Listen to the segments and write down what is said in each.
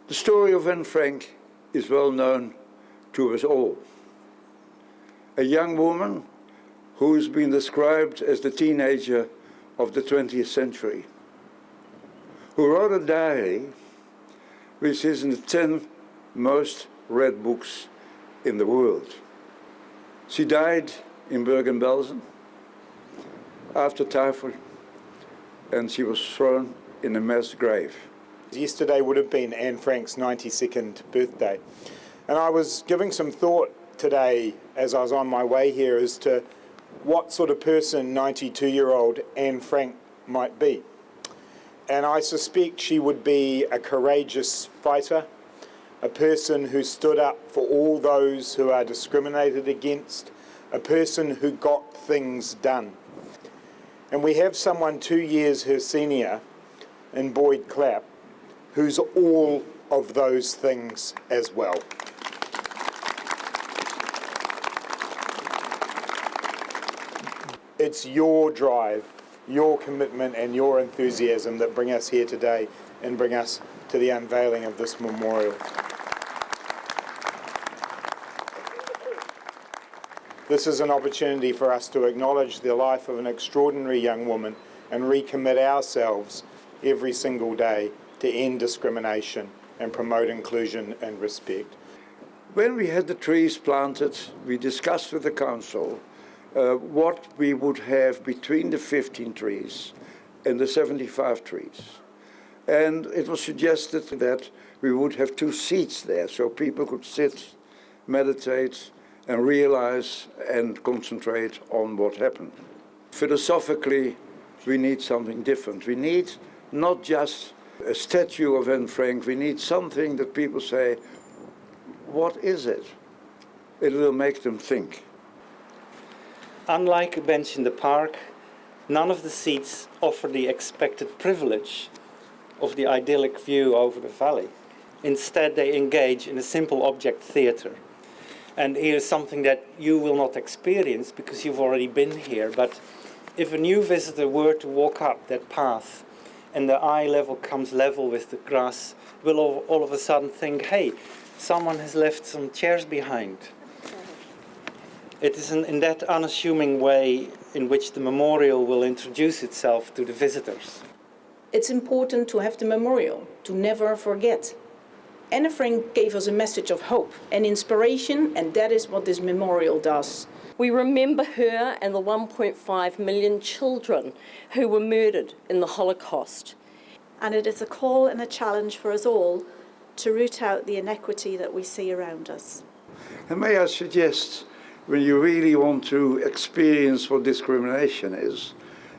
The story of Anne Frank is well known to us all. A young woman who has been described as the teenager of the 20th century, who wrote a diary which is in the 10 most read books in the world. She died in Bergen-Belsen after typhoid, and she was thrown in a mass grave. Yesterday would have been Anne Frank's 92nd birthday, and I was giving some thought today as I was on my way here as to what sort of person 92-year-old Anne Frank might be. And I suspect she would be a courageous fighter, a person who stood up for all those who are discriminated against, a person who got things done. And we have someone 2 years her senior in Boyd Clapp, who's all of those things as well. It's your drive, your commitment and your enthusiasm that bring us here today and bring us to the unveiling of this memorial. This is an opportunity for us to acknowledge the life of an extraordinary young woman and recommit ourselves every single day to end discrimination and promote inclusion and respect. When we had the trees planted, we discussed with the council what we would have between the 15 trees and the 75 trees. And it was suggested that we would have 2 seats there so people could sit, meditate, and realize and concentrate on what happened. Philosophically, we need something different. We need not just a statue of Anne Frank, we need something that people say, what is it? It will make them think. Unlike a bench in the park, none of the seats offer the expected privilege of the idyllic view over the valley. Instead, they engage in a simple object theatre. And here's something that you will not experience because you've already been here, but if a new visitor were to walk up that path and the eye level comes level with the grass, will all of a sudden think, hey, someone has left some chairs behind. It is in that unassuming way in which the memorial will introduce itself to the visitors. It's important to have the memorial, to never forget. Anne Frank gave us a message of hope and inspiration, and that is what this memorial does. We remember her and the 1.5 million children who were murdered in the Holocaust. And it is a call and a challenge for us all to root out the inequity that we see around us. And may I suggest, when you really want to experience what discrimination is,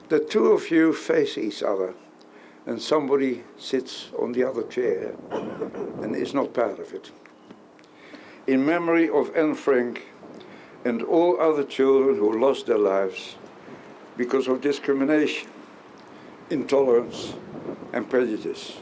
that 2 of you face each other and somebody sits on the other chair and is not part of it. In memory of Anne Frank and all other children who lost their lives because of discrimination, intolerance and prejudice.